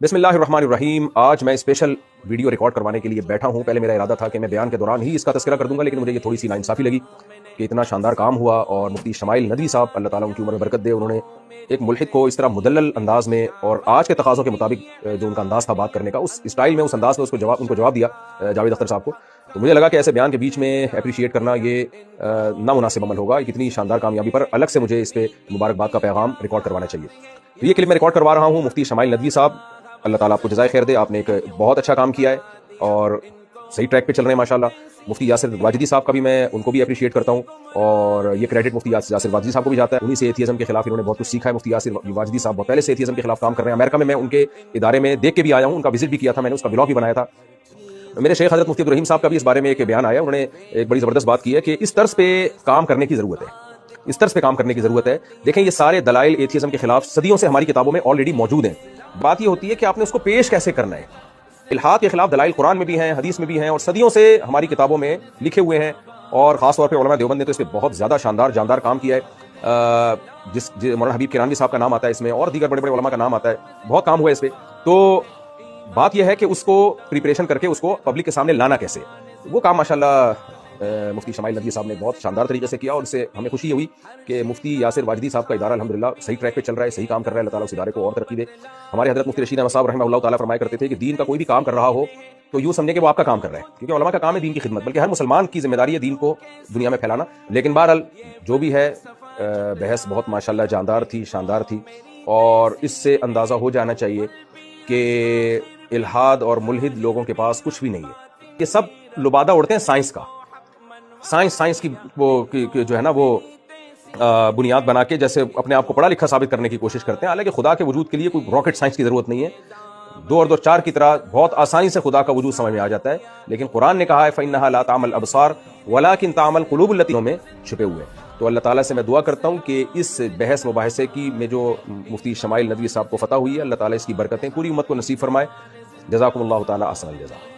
बिस्मिल्लाहिर्रहमानिर्रहीम। आज मैं स्पेशल वीडियो रिकॉर्ड करवाने के लिए बैठा हूं। पहले मेरा इरादा था कि मैं बयान के दौरान ही इसका तज़किरा कर दूंगा, लेकिन मुझे ये थोड़ी सी नाइंसाफ़ी लगी कि इतना शानदार काम हुआ और मुफ्ती शमाइल नदवी साहब, अल्लाह ताला उनकी उम्र में बरकत दे, उन्होंने एक मुल्हिद को इस तरह मुदल्लल अंदाज में और आज के तकाज़ों के मुताबिक जो उनका अंदाज़ था बात करने का, उस स्टाइल में, उस अंदाज में उनको जवाब दिया जावेद अख्तर साहब को। तो मुझे लगा कि ऐसे बयान के बीच में अप्रिशिएट करना ये नामुनासिब अमल होगा। इतनी शानदार कामयाबी पर अलग से मुझे इस पर मुबारकबाद का पैगाम रिकॉर्ड करवाना चाहिए। तो ये क्लिप मैं रिकॉर्ड करवा रहा हूँ मुफ्ती शमाइल नदवी साहब, अल्लाह ताला आपको जज़ाए खैर दे। आपने एक बहुत अच्छा काम किया है और सही ट्रैक पे चल रहे हैं माशाल्लाह। मुफ्ती यासिर वाजिदी साहब का भी मैं उनको भी अप्रिशिएट करता हूँ और ये क्रेडिट मुफ्ती यासिर वाजिदी साहब को भी जाता है। उन्हीं से एथियज़म के खिलाफ इन्होंने बहुत कुछ सीखा है। मुफ्ती यासिर वाजिदी साहब बहुत पहले से एथियज़म के खिलाफ काम कर रहे हैं। अमेरिका में मैं उनके इदारे में देख के भी आया हूँ, उनका विजिट भी किया था, मैंने उसका ब्लॉग भी बनाया था। मेरे शेख हज़रत मुफ्ती अब्दुल रहीम साहब का भी इस बारे में एक बयान आया। उन्होंने एक बड़ी ज़बरदस्त बात की है कि इस तर्ज पे काम करने की ज़रूरत है, इस तर्ज पे काम करने की ज़रूरत है। देखें, ये सारे दलाइल एथियज़म के खिलाफ सदियों से हमारी किताबों में ऑलरेडी मौजूद हैं। बात ये होती है कि आपने उसको पेश कैसे करना है। इल्हाद के खिलाफ दलाइल कुरान में भी हैं, हदीस में भी हैं और सदियों से हमारी किताबों में लिखे हुए हैं। और ख़ास तौर पे उलमा देवबंद ने तो इस पर बहुत ज़्यादा शानदार जानदार काम किया है। मौलाना हबीब किरानवी साहब का नाम आता है इसमें और दीगर बड़े बड़े उलमा का नाम आता है। बहुत काम हुआ है इस पर। तो बात यह है कि उसको प्रिपरेशन करके उसको पब्लिक के सामने लाना कैसे, वो काम माशाल्लाह मुफ्ती शमाइल नदवी साहब ने बहुत शानदार तरीके से किया। और इससे हमें खुशी हुई कि मुफ्ती यासिर वाजिदी साहब का इदारा अल्हम्दुलिल्लाह सही ट्रैक पे चल रहा है, सही काम कर रहा है। अल्लाह ताला उस इदारे को और तरक्की दे। हमारे हज़रत मुफ्ती रशीद अहमद साहब रहमतुल्लाह ताला फरमाया करते थे कि दीन का कोई भी काम कर रहा हो तो यूँ समझे कि वो आपका काम कर रहा है, क्योंकि उलमा का काम है दीन की खिदमत, बल्कि हर मुसलमान की जिम्मेदारी है दीन को दुनिया में फैलाना। लेकिन बहरहाल जो भी है, बहस बहुत माशाल्लाह जानदार थी, शानदार थी। और इससे अंदाज़ा हो जाना चाहिए कि इल्हाद और मुल्हिद लोगों के पास कुछ भी नहीं है। ये सब लुबादा उड़ते हैं साइंस का, साइंस की वो की जो है ना वो बुनियाद बना के जैसे अपने आप को पढ़ा लिखा साबित करने की कोशिश करते हैं। हालांकि खुदा के वजूद के लिए कोई रॉकेट साइंस की ज़रूरत नहीं है। 2 और 2 4 की तरह बहुत आसानी से खुदा का वजूद समझ में आ जाता है। लेकिन कुरान ने कहा है फ़इन्नहा ला तामल अबसार वलाकिन तामल कुलूबुल लती में छुपे हुए। तो अल्लाह ताला से मैं दुआ करता हूँ कि इस बहस मुबाहसे की में जो मुफ्ती शमाइल नदवी साहब को फतह हुई है, अल्लाह ताला इसकी बरकतें पूरी उम्मत को नसीब फरमाए। जज़ाकुमुल्लाहु ताला अहसनल जज़ा।